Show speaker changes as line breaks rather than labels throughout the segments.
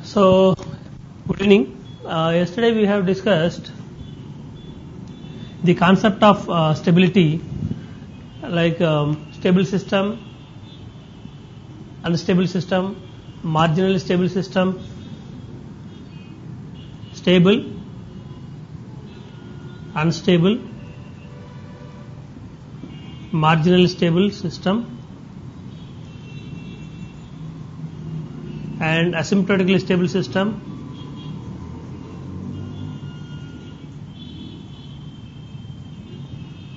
So, good evening. Yesterday we have discussed the concept of stability, like stable system, unstable system, marginally stable system, stable, unstable, marginally stable system, and asymptotically stable system,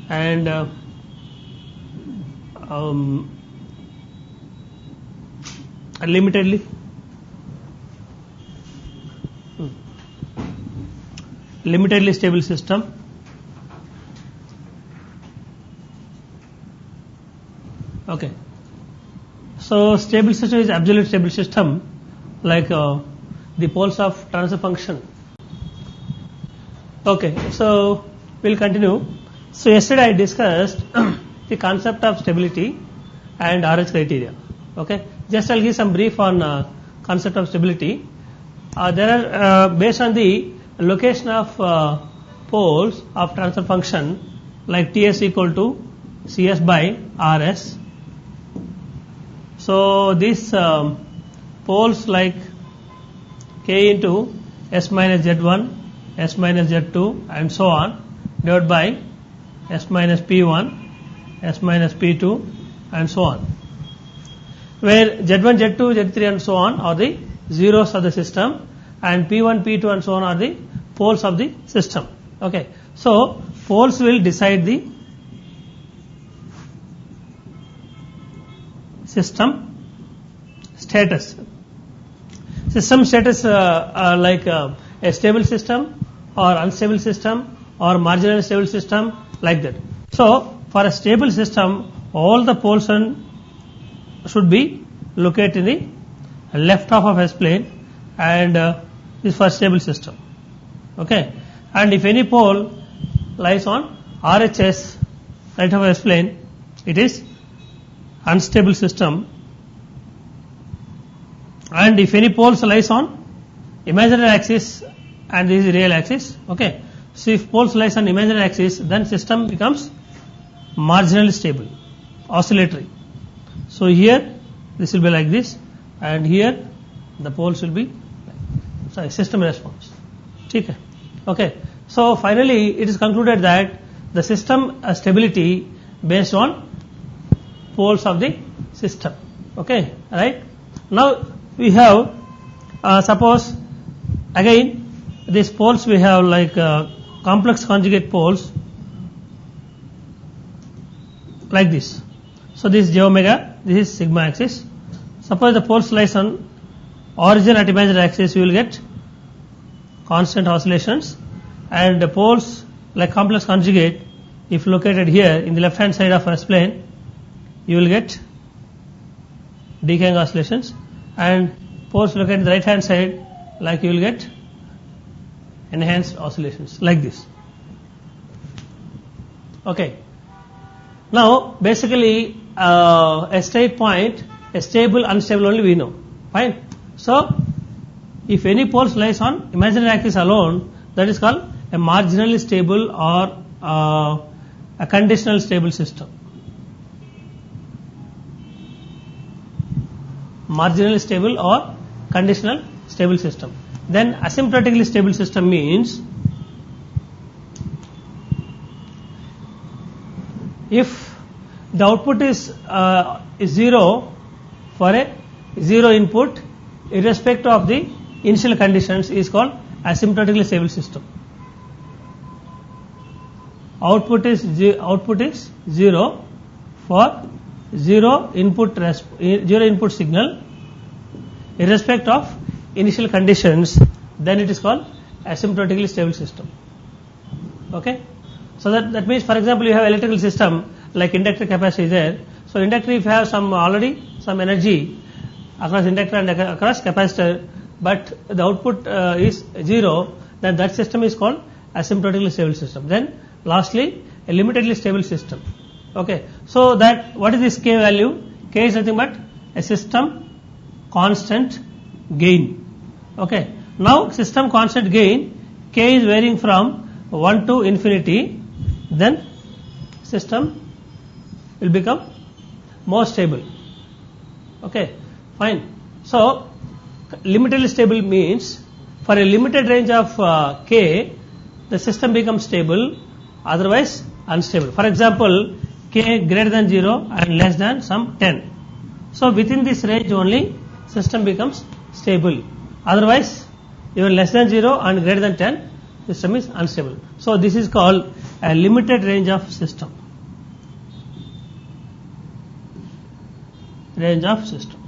and limitedly stable system, okay. So stable system is absolute stable system, like the poles of transfer function. Okay, so we'll continue. So yesterday I discussed the concept of stability and RH criteria. Okay, just I'll give some brief on concept of stability. There are based on the location of poles of transfer function, like Ts equal to Cs by Rs. So these poles like K into S minus Z1, S minus Z2 and so on, divided by S minus P1, S minus P2 and so on, where Z1, Z2, Z3 and so on are the zeros of the system, and P1, P2 and so on are the poles of the system. Okay, so poles will decide the system status. System status like a stable system or unstable system or marginally stable system, like that. So for a stable system, all the poles should be located in the left half of S plane, and this for stable system. Okay, and if any pole lies on RHS, right half of S plane, it is unstable system. And if any poles lies on imaginary axis and this is real axis, okay. So if poles lies on imaginary axis, then system becomes marginally stable, oscillatory. So here this will be like this, and here the poles will be system response. Okay. So finally it is concluded that the system stability based on poles of the system. Okay, right? Now we have suppose again these poles we have like complex conjugate poles like this. So this is j omega, this is sigma axis. Suppose the poles lies on origin at imaginary axis, you will get constant oscillations, and the poles like complex conjugate, if located here in the left hand side of S plane, you will get decaying oscillations, and poles located in the right hand side, like you will get enhanced oscillations like this. Okay. Now basically a state point, a stable, unstable only we know. Fine. So if any poles lies on imaginary axis alone, that is called a marginally stable or a conditional stable system. Marginally stable or conditional stable system. Then asymptotically stable system means if the output is zero for a zero input, irrespective of the initial conditions, is called asymptotically stable system. Output is zero for zero input signal, irrespective of initial conditions, then it is called asymptotically stable system. Okay, so that means, for example, you have electrical system like inductor, capacitor is there. So inductor, if you have some energy across inductor and across capacitor, but the output is zero, then that system is called asymptotically stable system. Then lastly, a limitedly stable system. Okay, so that what is this K value? K is nothing but a system constant gain. Okay. Now system constant gain k is varying from 1 to infinity, then system will become more stable. Okay, fine. So limitedly stable means for a limited range of k, the system becomes stable, otherwise unstable. For example, k greater than 0 and less than some 10. So within this range only system becomes stable. Otherwise, even less than 0 and greater than 10, system is unstable. So this is called a limited range of system. Range of system.